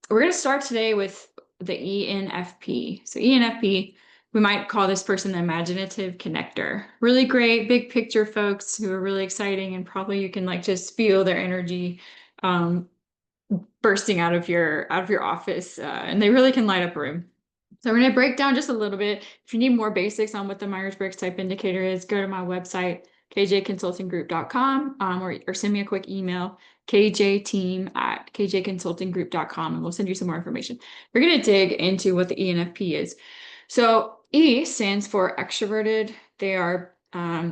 We're going to start today with the ENFP. So ENFP, we might call this person the imaginative connector. Really great big picture folks who are really exciting, and probably you can like just feel their energy um, bursting out of your office, and they really can light up a room. So we're going to break down just a little bit. If you need more basics on what the Myers-Briggs Type Indicator is, go to my website, kjconsultinggroup.com, or send me a quick email, kjteam@kjconsultinggroup.com, and we'll send you some more information. We're going to dig into what the ENFP is. So E stands for extroverted. They are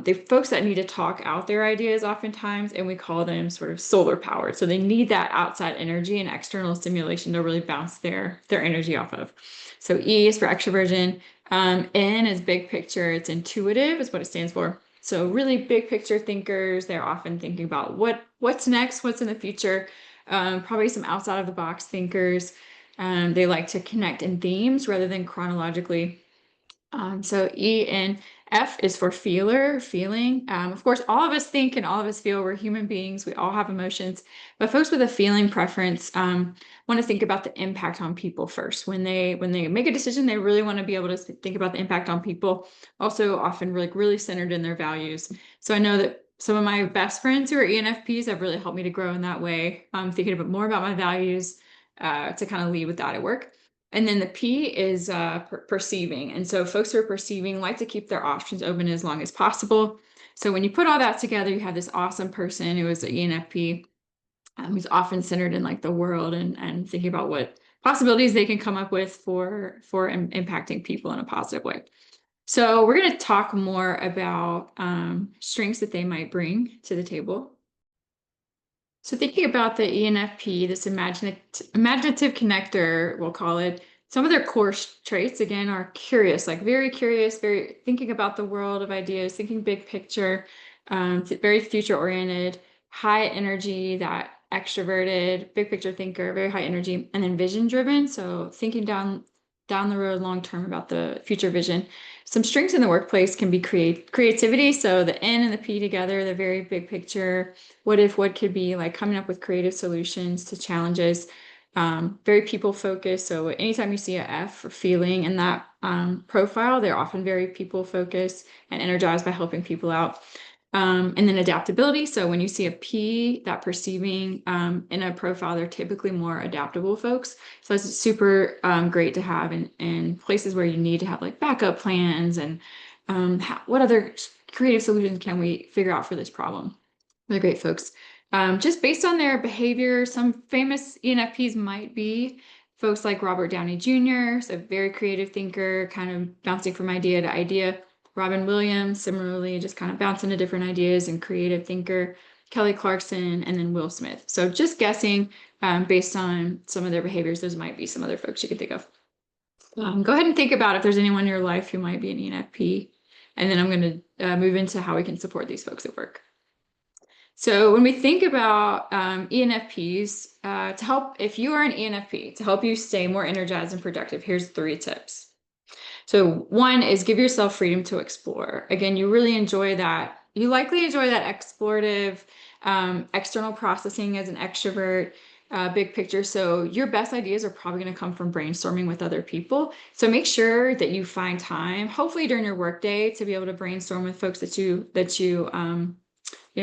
they folks that need to talk out their ideas oftentimes, and we call them sort of solar powered. So they need that outside energy and external stimulation to really bounce their energy off of. So E is for extroversion. N is big picture. It's intuitive is what it stands for. So really big picture thinkers. They're often thinking about what's next, what's in the future. Probably some outside of the box thinkers. They like to connect in themes rather than chronologically. So E and F is for feeling. Of course, all of us think and all of us feel. We're human beings. We all have emotions. But folks with a feeling preference want to think about the impact on people first. When they make a decision, they really want to be able to think about the impact on people. Also, often really centered in their values. So I know that some of my best friends who are ENFPs have really helped me to grow in that way. I'm thinking a bit more about my values to kind of lead with that at work. And then the P is perceiving. And so folks who are perceiving like to keep their options open as long as possible. So when you put all that together, you have this awesome person who is an ENFP, who's often centered in like the world and thinking about what possibilities they can come up with for impacting people in a positive way. So we're going to talk more about strengths that they might bring to the table. So thinking about the ENFP, this imaginative connector, we'll call it, some of their core traits, again, are curious, like very curious, very thinking about the world of ideas, thinking big picture, very future oriented, high energy, that extroverted, big picture thinker, very high energy, and then vision driven. So thinking down the road long term about the future vision. Some strengths in the workplace can be creativity. So the N and the P together, the very big picture, what could be, like coming up with creative solutions to challenges. Very people focused. So anytime you see a F for feeling in that profile, they're often very people focused and energized by helping people out. And then adaptability. So when you see a P, that perceiving in a profile, they're typically more adaptable folks. So it's super great to have in places where you need to have like backup plans and what other creative solutions can we figure out for this problem. They're great folks. Just based on their behavior, some famous ENFPs might be folks like Robert Downey Jr., so very creative thinker, kind of bouncing from idea to idea. Robin Williams, similarly, just kind of bouncing to different ideas and creative thinker. Kelly Clarkson, and then Will Smith. So just guessing based on some of their behaviors, those might be some other folks you could think of. Go ahead and think about if there's anyone in your life who might be an ENFP. And then I'm going to move into how we can support these folks at work. So when we think about ENFPs, to help, if you are an ENFP, to help you stay more energized and productive, here's 3 tips. So one is give yourself freedom to explore. Again, you really enjoy that. You likely enjoy that explorative, external processing as an extrovert, big picture. So your best ideas are probably going to come from brainstorming with other people. So make sure that you find time, hopefully during your workday, to be able to brainstorm with folks that you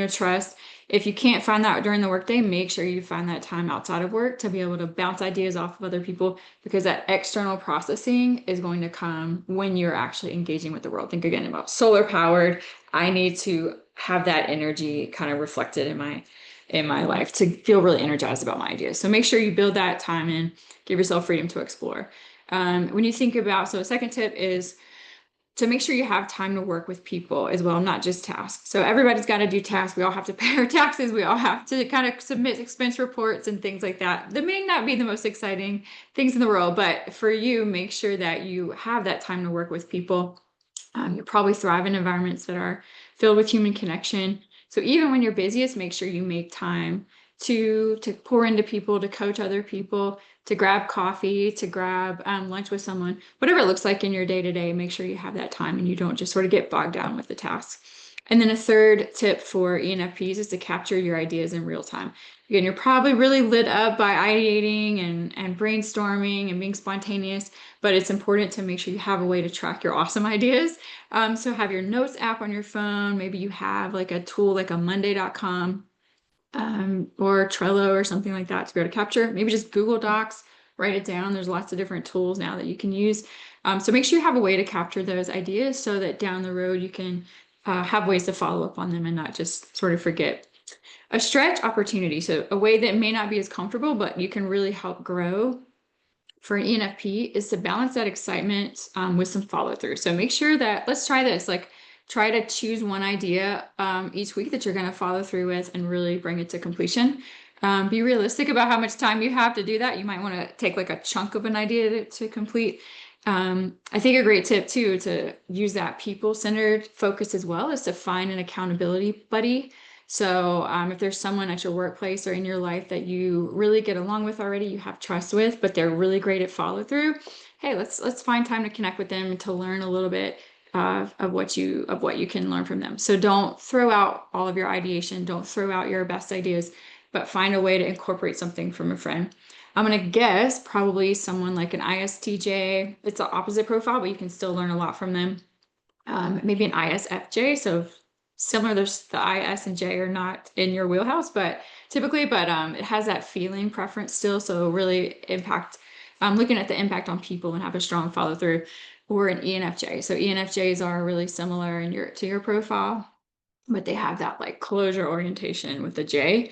trust. If you can't find that during the workday, make sure you find that time outside of work to be able to bounce ideas off of other people, because that external processing is going to come when you're actually engaging with the world. Think again about solar powered. I need to have that energy kind of reflected in my life to feel really energized about my ideas. So make sure you build that time in, give yourself freedom to explore. When you think about, so a second tip is to make sure you have time to work with people as well, not just tasks. So everybody's got to do tasks. We all have to pay our taxes. We all have to kind of submit expense reports and things like that. That may not be the most exciting things in the world, but for you, make sure that you have that time to work with people. You'll probably thrive in environments that are filled with human connection. So even when you're busiest, make sure you make time to pour into people, to coach other people, to grab coffee, to grab lunch with someone, whatever it looks like in your day-to-day, make sure you have that time and you don't just sort of get bogged down with the tasks. And then a third tip for ENFPs is to capture your ideas in real time. Again, you're probably really lit up by ideating and brainstorming and being spontaneous, but it's important to make sure you have a way to track your awesome ideas. So have your notes app on your phone. Maybe you have like a tool like a Monday.com or Trello or something like that to be able to capture. Maybe just Google Docs, write it down. There's lots of different tools now that you can use. So make sure you have a way to capture those ideas so that down the road you can have ways to follow up on them and not just sort of forget. A stretch opportunity, so a way that may not be as comfortable, but you can really help grow for an ENFP is to balance that excitement with some follow through. So make sure that, let's try this, like try to choose one idea each week that you're going to follow through with and really bring it to completion. Be realistic about how much time you have to do that. You might want to take like a chunk of an idea to complete. I think a great tip too to use that people-centered focus as well is to find an accountability buddy. So if there's someone at your workplace or in your life that you really get along with already, you have trust with, but they're really great at follow through, hey, let's find time to connect with them and to learn a little bit of what you can learn from them. So don't throw out all of your ideation, don't throw out your best ideas, but find a way to incorporate something from a friend. I'm going to guess probably someone like an ISTJ. It's the opposite profile, but you can still learn a lot from them. Maybe an ISFJ. So similar, there's the IS and J are not in your wheelhouse, but typically, it has that feeling preference still. So really looking at the impact on people and have a strong follow through, or an ENFJ. So ENFJs are really similar to your profile, but they have that like closure orientation with the J,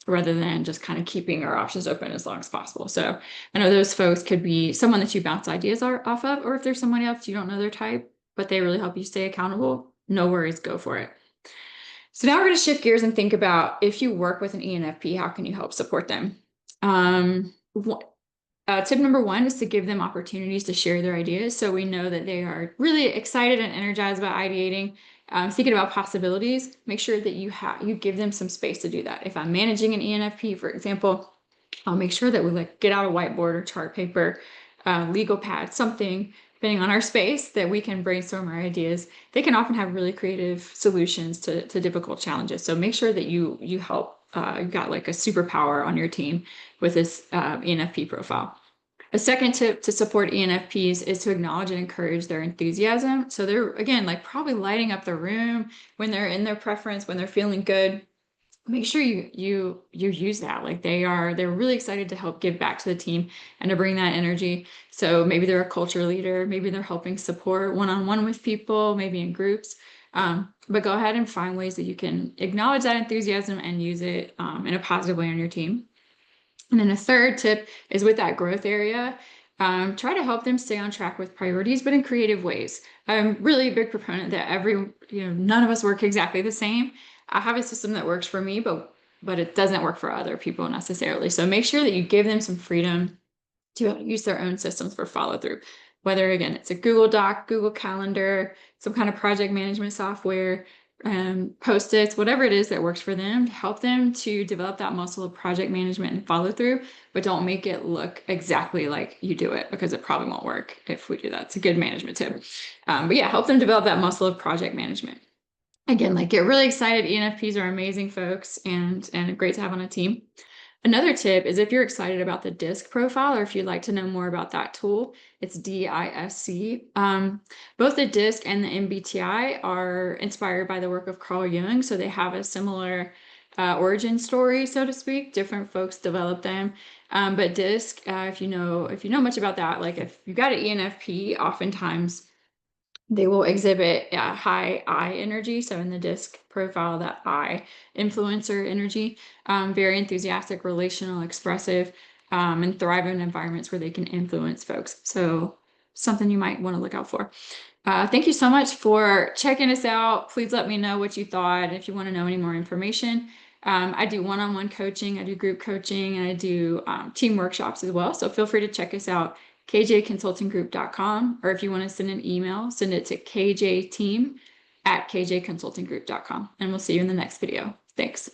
rather than just kind of keeping our options open as long as possible. So I know those folks could be someone that you bounce ideas off of, or if there's someone else you don't know their type, but they really help you stay accountable, no worries, go for it. So now we're going to shift gears and think about if you work with an ENFP, how can you help support them? Tip number one is to give them opportunities to share their ideas. So we know that they are really excited and energized about ideating, thinking about possibilities. Make sure that you give them some space to do that. If I'm managing an ENFP, for example, I'll make sure that we like get out a whiteboard or chart paper, legal pad, something, depending on our space, that we can brainstorm our ideas. They can often have really creative solutions to difficult challenges. So make sure that you help. You've got like a superpower on your team with this ENFP profile. A second tip to support ENFPs is to acknowledge and encourage their enthusiasm. So they're, again, like probably lighting up the room when they're in their preference, when they're feeling good. Make sure you use that. Like they're really excited to help give back to the team and to bring that energy. So maybe they're a culture leader, maybe they're helping support one-on-one with people, maybe in groups. But go ahead and find ways that you can acknowledge that enthusiasm and use it in a positive way on your team. And then a third tip is with that growth area, try to help them stay on track with priorities, but in creative ways. I'm really a big proponent that none of us work exactly the same. I have a system that works for me, but it doesn't work for other people necessarily. So make sure that you give them some freedom to use their own systems for follow through. Whether, again, it's a Google Doc, Google Calendar, some kind of project management software, Post-its, whatever it is that works for them, help them to develop that muscle of project management and follow through, but don't make it look exactly like you do it, because it probably won't work if we do that. It's a good management tip. But yeah, help them develop that muscle of project management. Again, like get really excited. ENFPs are amazing folks and great to have on a team. Another tip is if you're excited about the DISC profile, or if you'd like to know more about that tool, it's DISC. Both the DISC and the MBTI are inspired by the work of Carl Jung, so they have a similar origin story, so to speak. Different folks develop them, but DISC, if you know much about that, like if you got an ENFP, oftentimes they will exhibit high I energy. So in the DISC profile, that I influencer energy, very enthusiastic, relational, expressive, and thrive in environments where they can influence folks. So something you might want to look out for. Thank you so much for checking us out. Please let me know what you thought. If you want to know any more information, I do one-on-one coaching, I do group coaching, and I do team workshops as well. So feel free to check us out, kjconsultinggroup.com, or if you want to send an email, send it to kjteam@kjconsultinggroup.com, and we'll see you in the next video. Thanks.